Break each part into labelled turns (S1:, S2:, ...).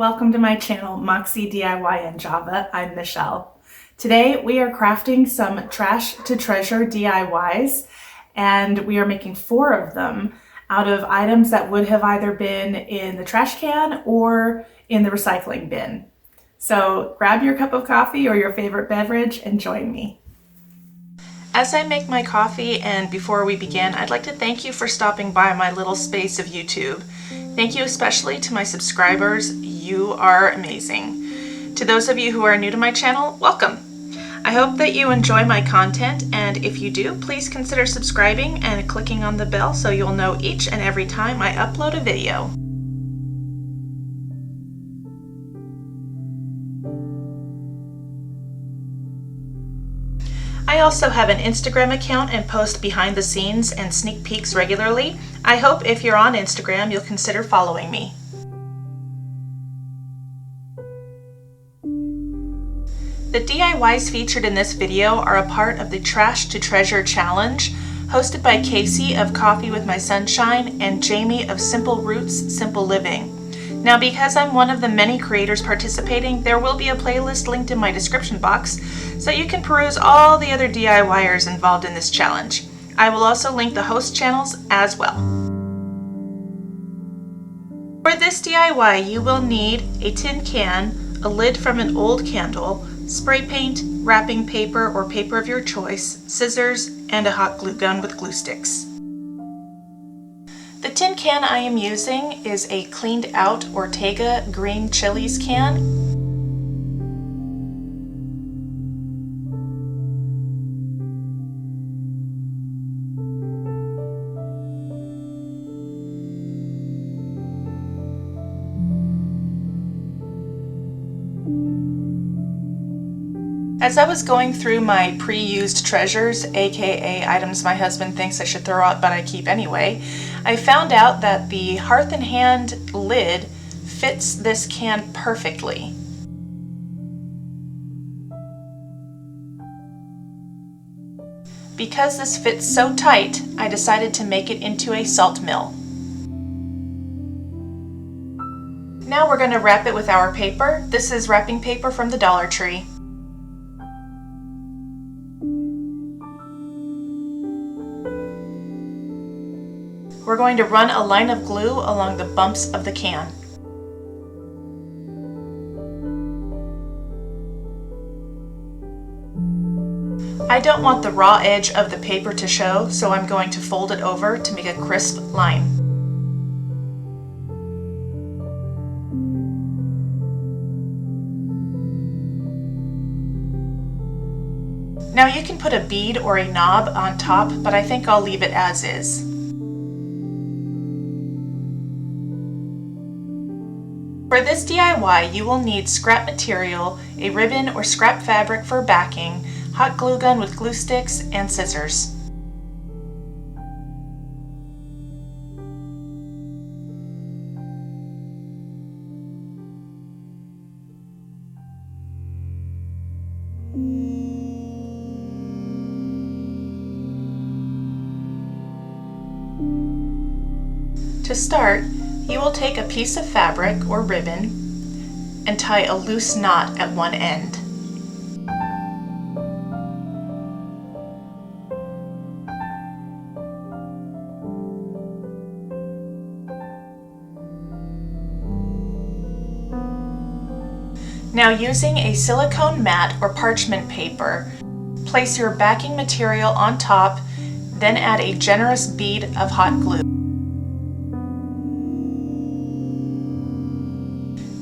S1: welcome to my channel, Moxie DIY in Java. I'm Michelle. Today we are crafting some trash to treasure DIYs, and we are making 4 of them out of items that would have either been in the trash can or in the recycling bin. So grab your cup of coffee or your favorite beverage and join me. As I make my coffee and before we begin, I'd like to thank you for stopping by my little space of YouTube. Thank you especially to my subscribers. You are amazing. To those of you who are new to my channel, welcome. I hope that you enjoy my content, and if you do, please consider subscribing and clicking on the bell so you'll know each and every time I upload a video. I also have an Instagram account and post behind the scenes and sneak peeks regularly. I hope if you're on Instagram, you'll consider following me. The DIYs featured in this video are a part of the Trash to Treasure Challenge, hosted by Casey of Coffee with My Sunshine and Jamie of SimpleRoots, SimpleLiving. Now, because I'm one of the many creators participating, there will be a playlist linked in my description box, so you can peruse all the other DIYers involved in this challenge. I will also link the host channels as well. For this DIY, you will need a tin can, a lid from an old candle, spray paint, wrapping paper or paper of your choice, scissors, and a hot glue gun with glue sticks. The tin can I am using is a cleaned out Ortega green chilies can. As I was going through my pre-used treasures, aka items my husband thinks I should throw out but I keep anyway, I found out that the Hearth and Hand lid fits this can perfectly. Because this fits so tight, I decided to make it into a salt mill. Now we're going to wrap it with our paper. This is wrapping paper from the Dollar Tree. We're going to run a line of glue along the bumps of the can. I don't want the raw edge of the paper to show, so I'm going to fold it over to make a crisp line. Now you can put a bead or a knob on top, but I think I'll leave it as is. For this DIY, you will need scrap material, a ribbon or scrap fabric for backing, hot glue gun with glue sticks, and scissors. To start, you will take a piece of fabric or ribbon and tie a loose knot at one end. Now, using a silicone mat or parchment paper, place your backing material on top, then add a generous bead of hot glue.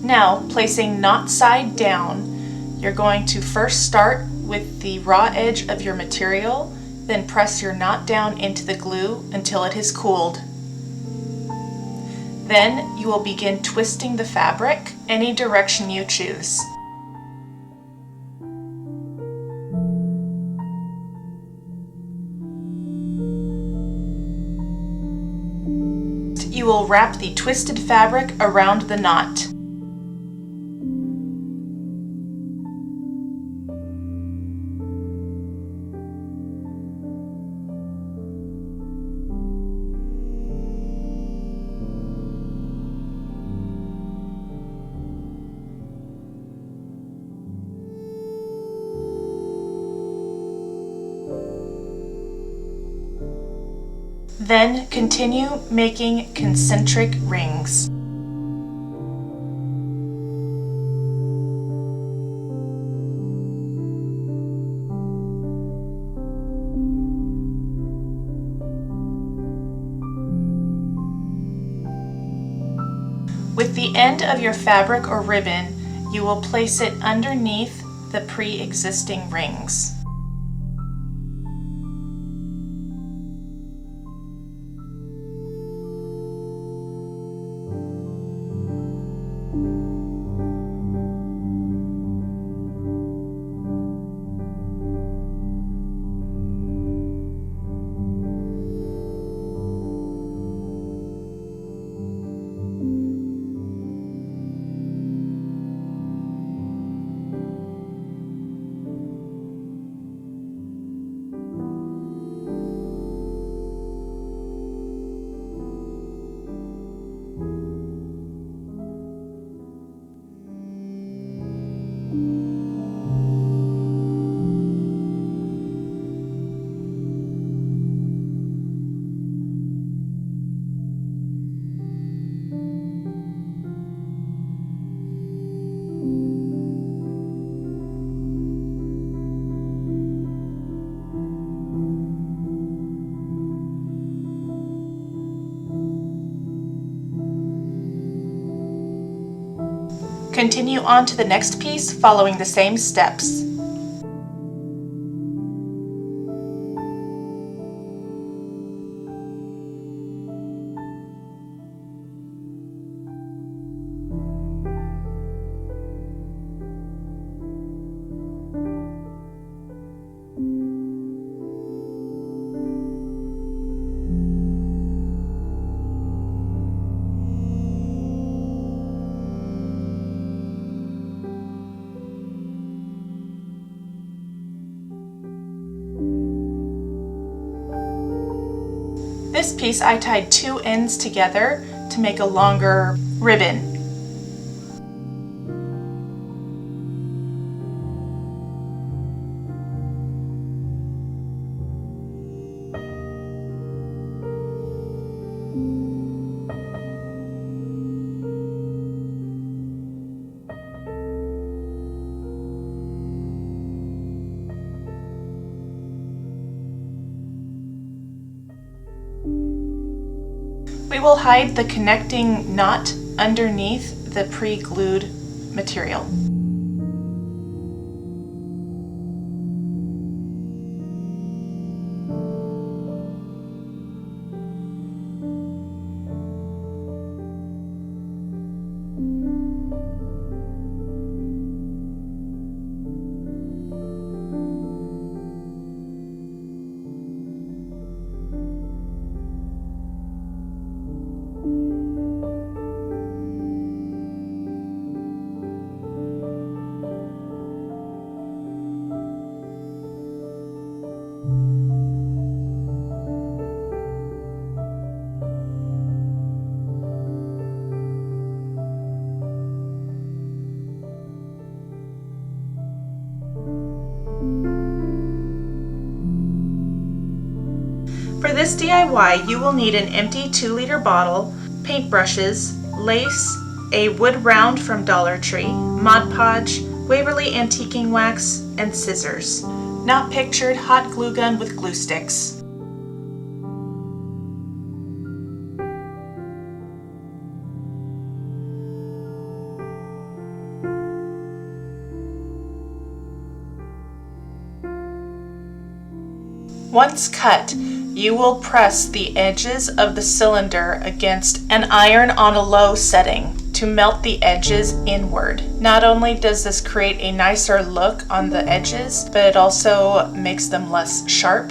S1: Now, placing knot side down, you're going to first start with the raw edge of your material, then press your knot down into the glue until it has cooled. Then you will begin twisting the fabric any direction you choose. You will wrap the twisted fabric around the knot. Then continue making concentric rings. With the end of your fabric or ribbon, you will place it underneath the pre-existing rings. Continue on to the next piece following the same steps. This piece I tied two ends together to make a longer ribbon. We will hide the connecting knot underneath the pre-glued material. For this DIY, you will need an empty 2-liter bottle, paintbrushes, lace, a wood round from Dollar Tree, Mod Podge, Waverly antiquing wax, and scissors. Not pictured hot glue gun with glue sticks. Once cut, you will press the edges of the cylinder against an iron on a low setting to melt the edges inward. Not only does this create a nicer look on the edges, but it also makes them less sharp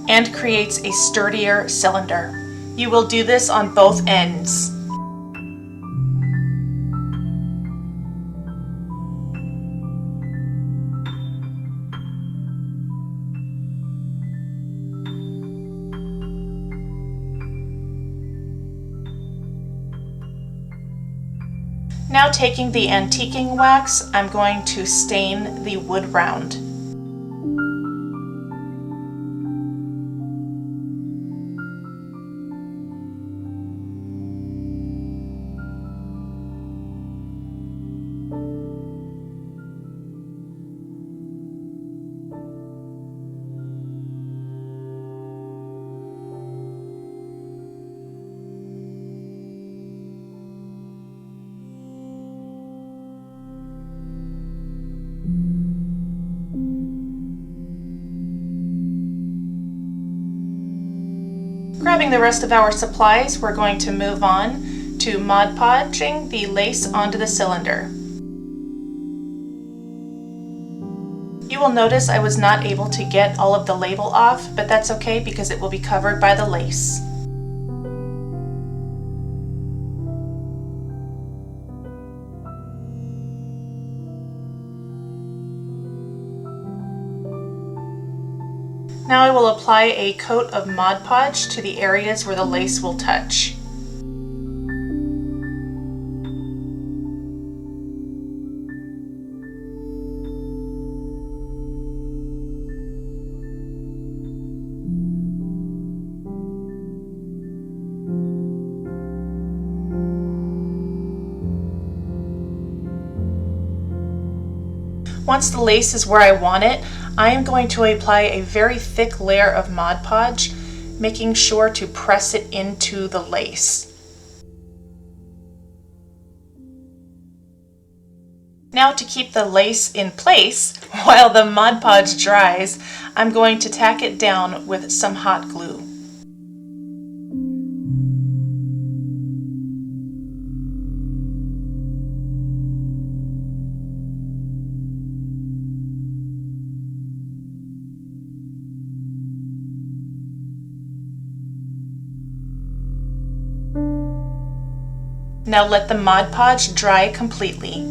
S1: and creates a sturdier cylinder. You will do this on both ends. Now taking the antiquing wax, I'm going to stain the wood round. Grabbing the rest of our supplies, we're going to move on to Mod Podging the lace onto the cylinder. You will notice I was not able to get all of the label off, but that's okay because it will be covered by the lace. Now I will apply a coat of Mod Podge to the areas where the lace will touch. Once the lace is where I want it, I am going to apply a very thick layer of Mod Podge, making sure to press it into the lace. Now, to keep the lace in place while the Mod Podge dries, I'm going to tack it down with some hot glue. Now let the Mod Podge dry completely.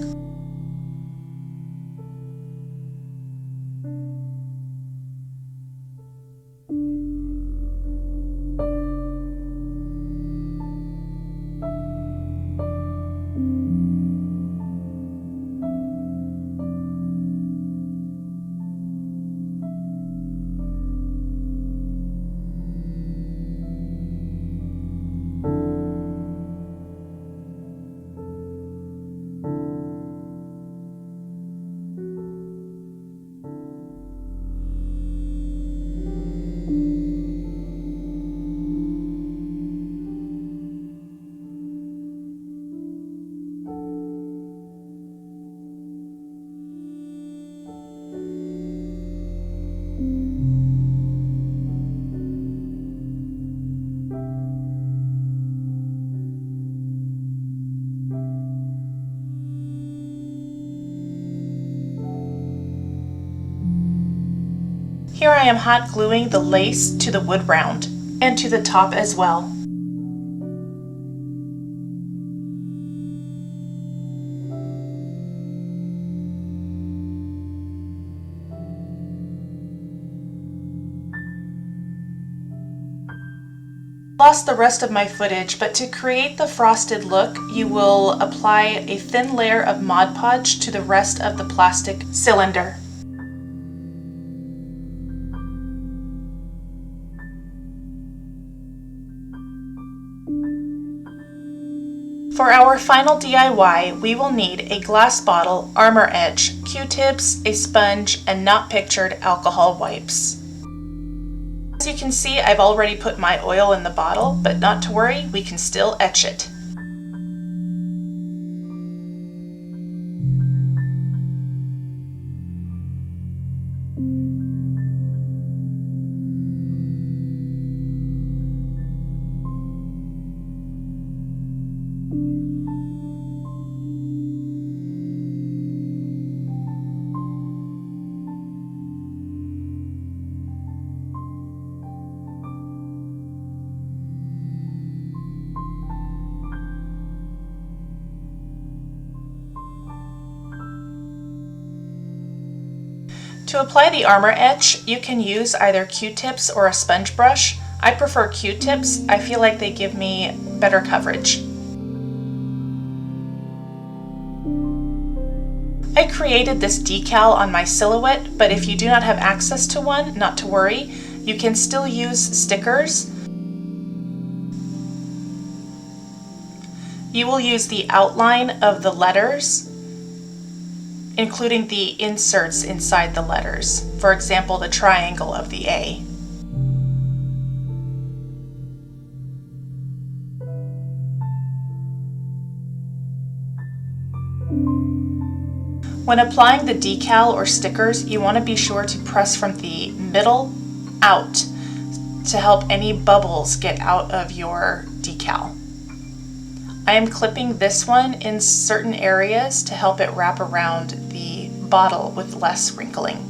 S1: Here I am hot gluing the lace to the wood round and to the top as well. Lost the rest of my footage, but to create the frosted look, you will apply a thin layer of Mod Podge to the rest of the plastic cylinder. For our final DIY, we will need a glass bottle, armor edge, Q-tips, a sponge, and not pictured alcohol wipes. As you can see, I've already put my oil in the bottle, but not to worry, we can still etch it. To apply the armor etch, you can use either Q-tips or a sponge brush. I prefer Q-tips. I feel like they give me better coverage. I created this decal on my silhouette, but if you do not have access to one, not to worry. You can still use stickers. You will use the outline of the letters, including the inserts inside the letters. For example, the triangle of the A. When applying the decal or stickers, you want to be sure to press from the middle out to help any bubbles get out of your decal. I am clipping this one in certain areas to help it wrap around the bottle with less wrinkling.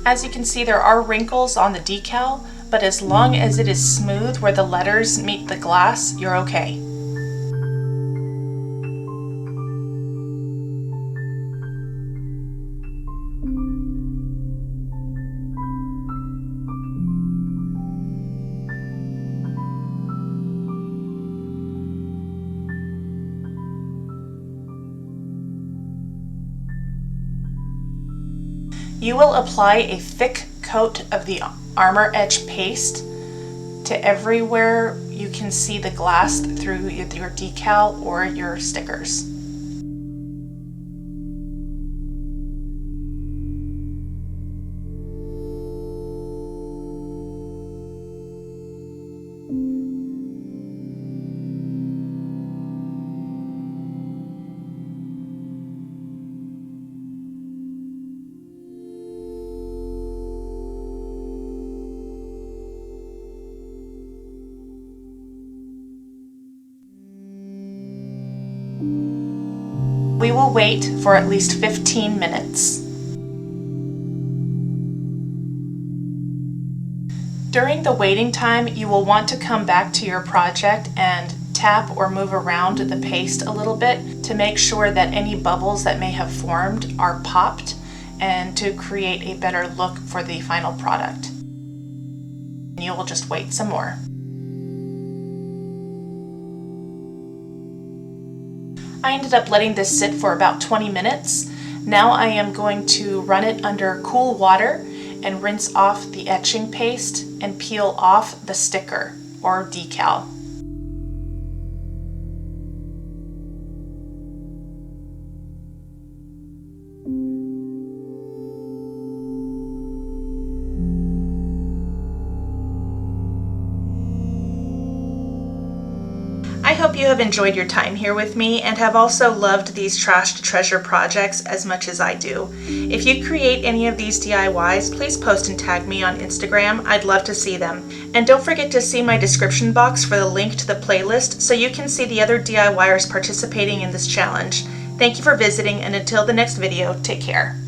S1: As you can see, there are wrinkles on the decal, but as long as it is smooth where the letters meet the glass, you're okay. You will apply a thick coat of the Armor Edge paste to everywhere you can see the glass through your decal or your stickers. We will wait for at least 15 minutes. During the waiting time, you will want to come back to your project and tap or move around the paste a little bit to make sure that any bubbles that may have formed are popped and to create a better look for the final product. And you will just wait some more. I ended up letting this sit for about 20 minutes. Now I am going to run it under cool water and rinse off the etching paste and peel off the sticker or decal. I hope you have enjoyed your time here with me and have also loved these Trash to Treasure projects as much as I do. If you create any of these DIYs, please post and tag me on Instagram. I'd love to see them. And don't forget to see my description box for the link to the playlist so you can see the other DIYers participating in this challenge. Thank you for visiting, and until the next video, take care.